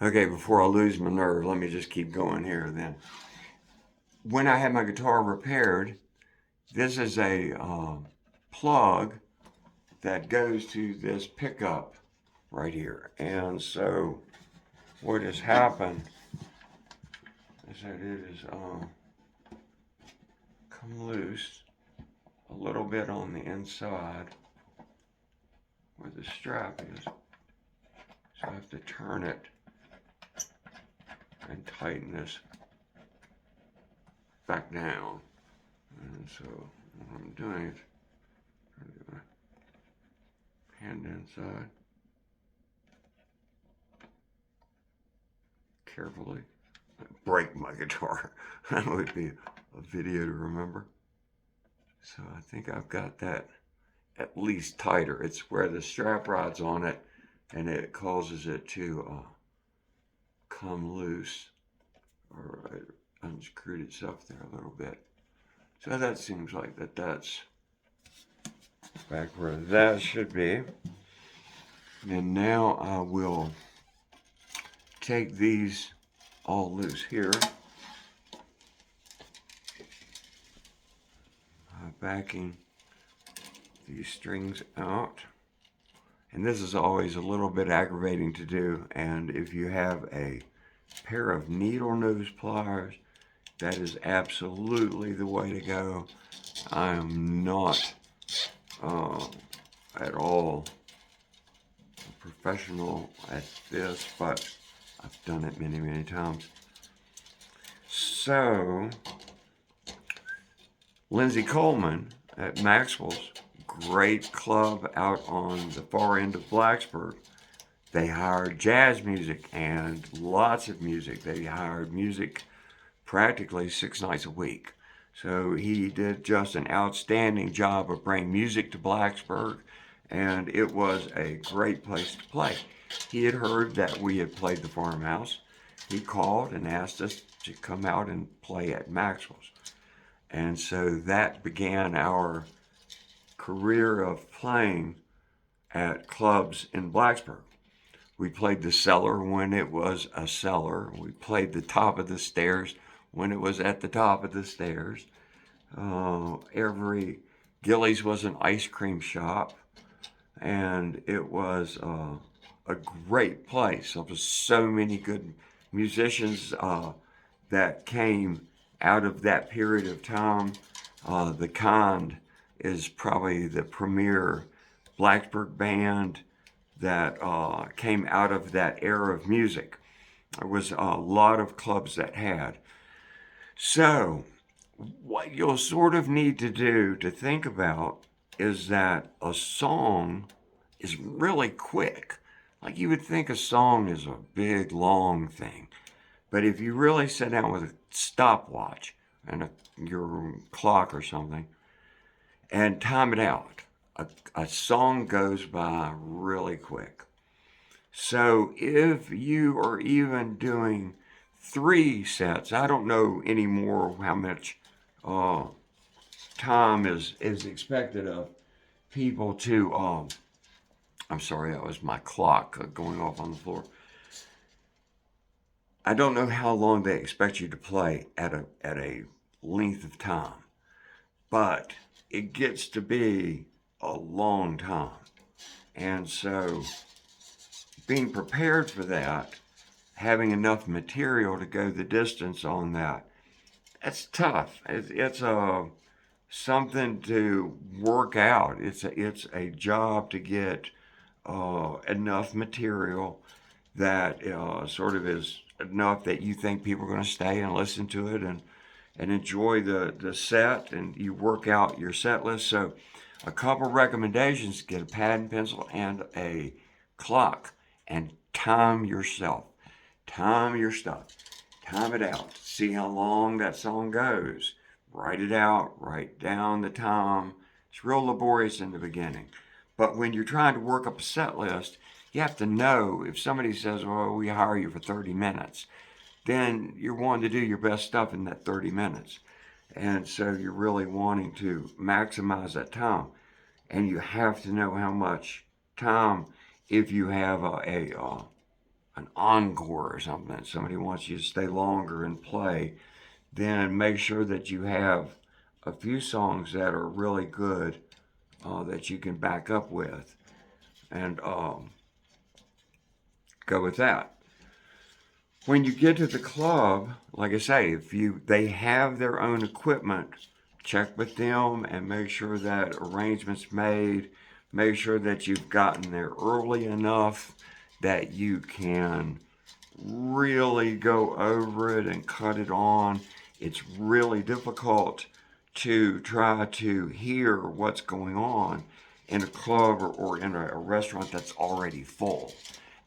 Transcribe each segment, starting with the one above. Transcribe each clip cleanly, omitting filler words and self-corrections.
Okay, before I lose my nerve, let me just keep going here then. When I had my guitar repaired, this is a plug that goes to this pickup right here. And so what has happened is that it has come loose a little bit on the inside where the strap is. So I have to turn it and tighten this back down. And so what I'm doing is trying to get my hand inside carefully. Break my guitar. That would be a video to remember. So I think I've got that at least tighter. It's where the strap rod's on it and it causes it to come loose, or it unscrewed itself there a little bit. So that seems like that's back where that should be. And now I will take these all loose here. Backing these strings out. And this is always a little bit aggravating to do. And if you have a pair of needle nose pliers, that is absolutely the way to go. I am not at all a professional at this, but I've done it many, many times. So, Lindsey Coleman at Maxwell's, great club out on the far end of Blacksburg. They hired jazz music and lots of music. They hired music practically 6 nights a week. So he did just an outstanding job of bringing music to Blacksburg, and it was a great place to play. He had heard that we had played the Farmhouse. He called and asked us to come out and play at Maxwell's. And so that began our career of playing at clubs in Blacksburg. We played the Cellar when it was a cellar. We played the Top of the Stairs when it was at the top of the stairs. Every Gillies was an ice cream shop, and it was a great place. There was so many good musicians that came out of that period of time. The Kind is probably the premier Blacksburg band that came out of that era of music. There was a lot of clubs that had. So, what you'll sort of need to do to think about is that a song is really quick. Like you would think a song is a big, long thing. But if you really sit down with a stopwatch and your clock or something and time it out, a song goes by really quick. So if you are even doing 3 sets, I don't know anymore how much time is expected of people to. I'm sorry, that was my clock going off on the floor. I don't know how long they expect you to play at a length of time, but it gets to be a long time, and so being prepared for that, having enough material to go the distance on that, it's tough. It's something to work out. It's a job to get enough material that sort of is enough that you think people are going to stay and listen to it and enjoy the set, and you work out your set list. So a couple recommendations: get a pad and pencil and a clock and time yourself. Time your stuff. Time it out. See how long that song goes. Write it out. Write down the time. It's real laborious in the beginning. But when you're trying to work up a set list, you have to know if somebody says, well, we hire you for 30 minutes, then you're wanting to do your best stuff in that 30 minutes. And so you're really wanting to maximize that time. And you have to know how much time, if you have a an encore or something, somebody wants you to stay longer and play, then make sure that you have a few songs that are really good that you can back up with, and go with that. When you get to the club, like I say, if they have their own equipment, check with them and make sure that arrangements made. Make sure that you've gotten there early enough that you can really go over it and cut it on. It's really difficult to try to hear what's going on in a club or in a restaurant that's already full.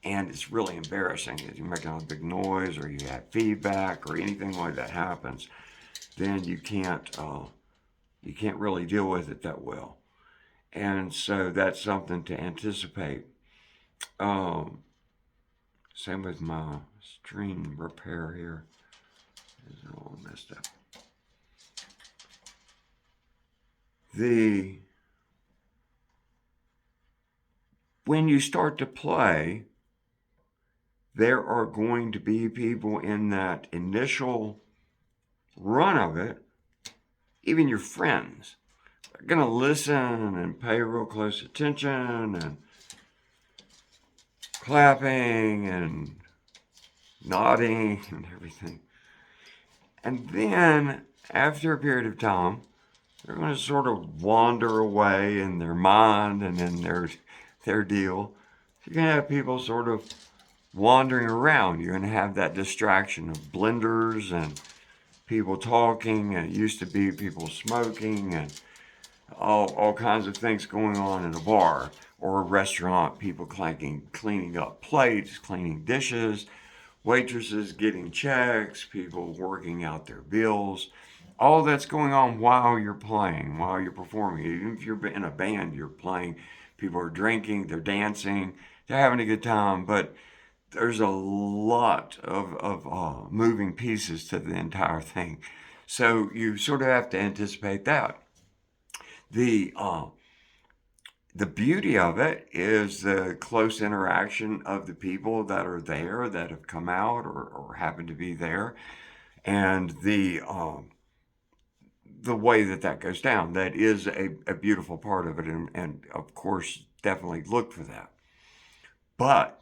And it's really embarrassing if you're making a big noise or you have feedback or anything like that happens. Then you can't really deal with it that well. And so that's something to anticipate. Um, Same with my string repair here. It's all messed up. When you start to play, there are going to be people in that initial run of it, even your friends, are going to listen and pay real close attention and clapping and nodding and everything. And then, after a period of time, they're going to sort of wander away in their mind and in their deal. You're going to have people sort of wandering around. You're going to have that distraction of blenders and people talking. And it used to be people smoking and all kinds of things going on in a bar or a restaurant. People cleaning up plates, cleaning dishes, waitresses getting checks, people working out their bills. All that's going on while you're playing, while you're performing. Even if you're in a band, you're playing. People are drinking, they're dancing, they're having a good time, but there's a lot of moving pieces to the entire thing. So you sort of have to anticipate that. The beauty of it is the close interaction of the people that are there, that have come out or happen to be there, and the way that goes down. That is a beautiful part of it, and of course, definitely look for that. But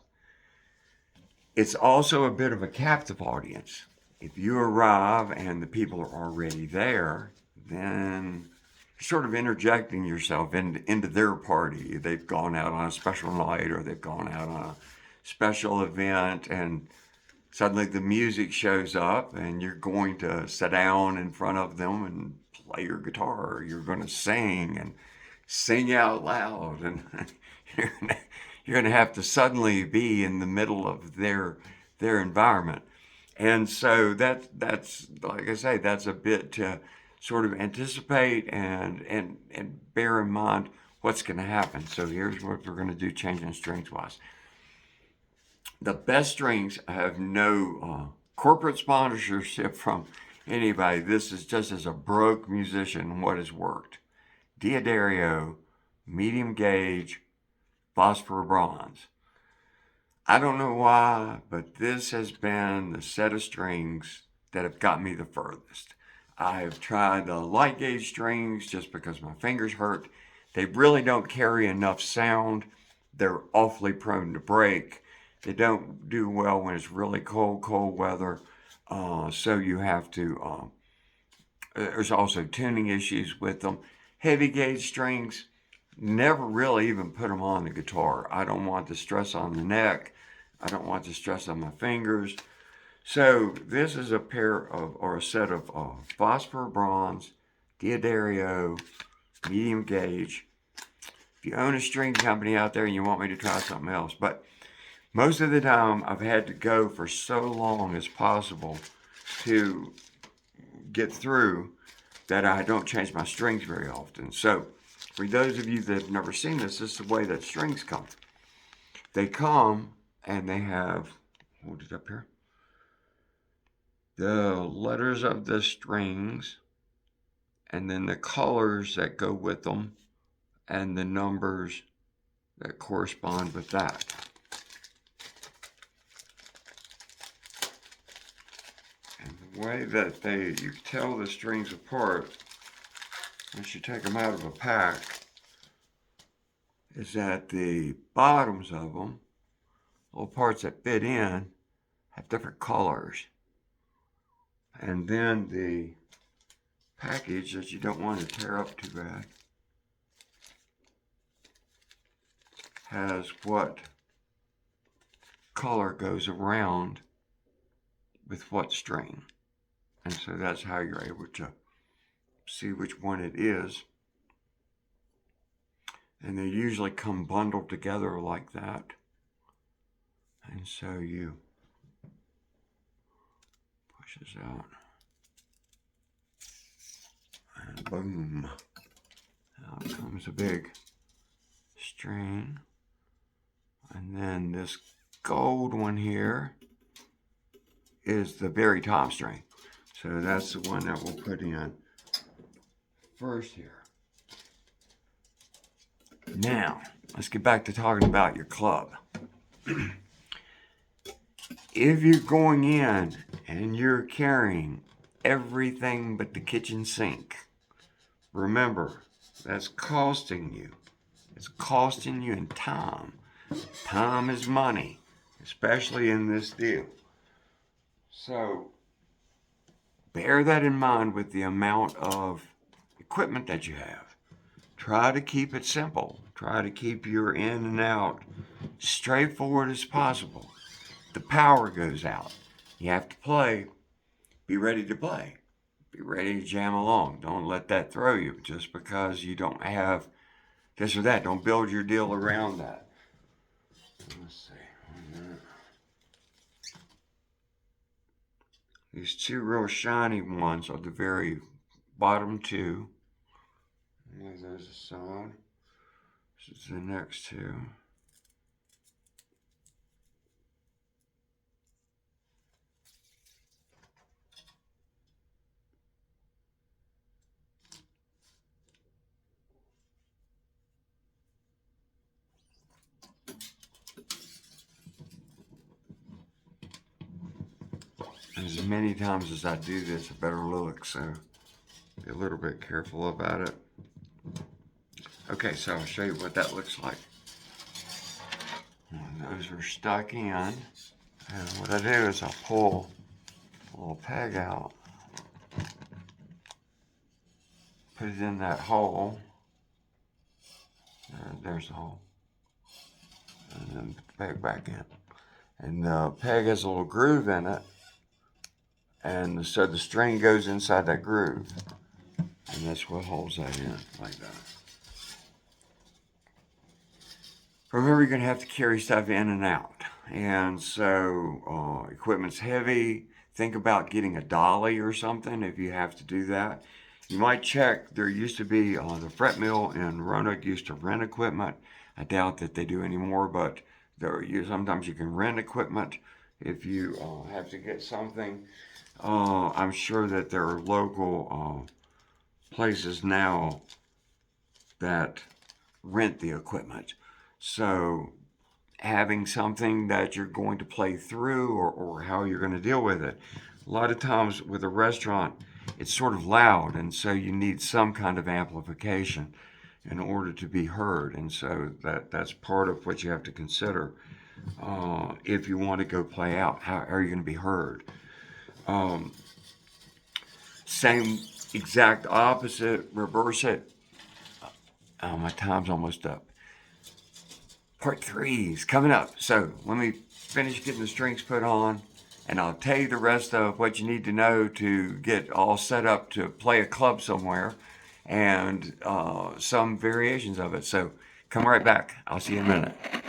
it's also a bit of a captive audience. If you arrive and the people are already there, then you're sort of interjecting yourself into their party. They've gone out on a special night or they've gone out on a special event, and suddenly the music shows up and you're going to sit down in front of them and play your guitar. You're going to sing out loud, and you're going to have to suddenly be in the middle of their environment. And so that's like I say, that's a bit to sort of anticipate and bear in mind what's going to happen. So here's what we're going to do, changing strings wise. The best strings have no corporate sponsorship from anybody. This is just as a broke musician what has worked. D'Addario, medium gauge, phosphor bronze. I don't know why, but this has been the set of strings that have got me the furthest. I have tried the light gauge strings just because my fingers hurt. They really don't carry enough sound. They're awfully prone to break. They don't do well when it's really cold weather. So you have to, there's also tuning issues with them. Heavy gauge strings, never really even put them on the guitar. I don't want the stress on the neck. I don't want the stress on my fingers. So this is a set of phosphor bronze, D'Addario, medium gauge. If you own a string company out there and you want me to try something else, but most of the time I've had to go for so long as possible to get through that I don't change my strings very often. So for those of you that have never seen this is the way that strings come. They come and they have, hold it up here, the letters of the strings and then the colors that go with them and the numbers that correspond with that. way that you tell the strings apart once you take them out of a pack is that the bottoms of them, little parts that fit in, have different colors. And then the package that you don't want to tear up too bad has what color goes around with what string. And so that's how you're able to see which one it is. And they usually come bundled together like that. And so you push this out. And boom. Out comes a big string. And then this gold one here is the very top string. So that's the one that we'll put in first here. Now, let's get back to talking about your club. If you're going in and you're carrying everything but the kitchen sink, remember, that's costing you. It's costing you in time. Time is money, especially in this deal. So, bear that in mind with the amount of equipment that you have. Try to keep it simple. Try to keep your in and out straightforward as possible. The power goes out. You have to play. Be ready to play. Be ready to jam along. Don't let that throw you just because you don't have this or that. Don't build your deal around that. Let's see. These two real shiny ones are the very bottom two. There's the side. This is the next two. As many times as I do this, a better look, so be a little bit careful about it. Okay, so I'll show you what that looks like. And those are stuck in, and what I do is I'll pull a little peg out, put it in that hole. There's the hole, and then put the peg back in. And the peg has a little groove in it, and so the string goes inside that groove, and that's what holds that in like that. Remember, you're going to have to carry stuff in and out, and so equipment's heavy. Think about getting a dolly or something if you have to do that. You might check. There used to be the fret mill in Roanoke used to rent equipment. I doubt that they do anymore, but sometimes you can rent equipment if you have to get something. I'm sure that there are local places now that rent the equipment. So having something that you're going to play through or how you're going to deal with it. A lot of times with a restaurant, it's sort of loud, and so you need some kind of amplification in order to be heard. And so that's part of what you have to consider if you want to go play out. How are you going to be heard? Same exact opposite, reverse it. My time's almost up. Part 3 is coming up. So let me finish getting the strings put on, and I'll tell you the rest of what you need to know to get all set up to play a club somewhere, and some variations of it. So come right back. I'll see you in a minute.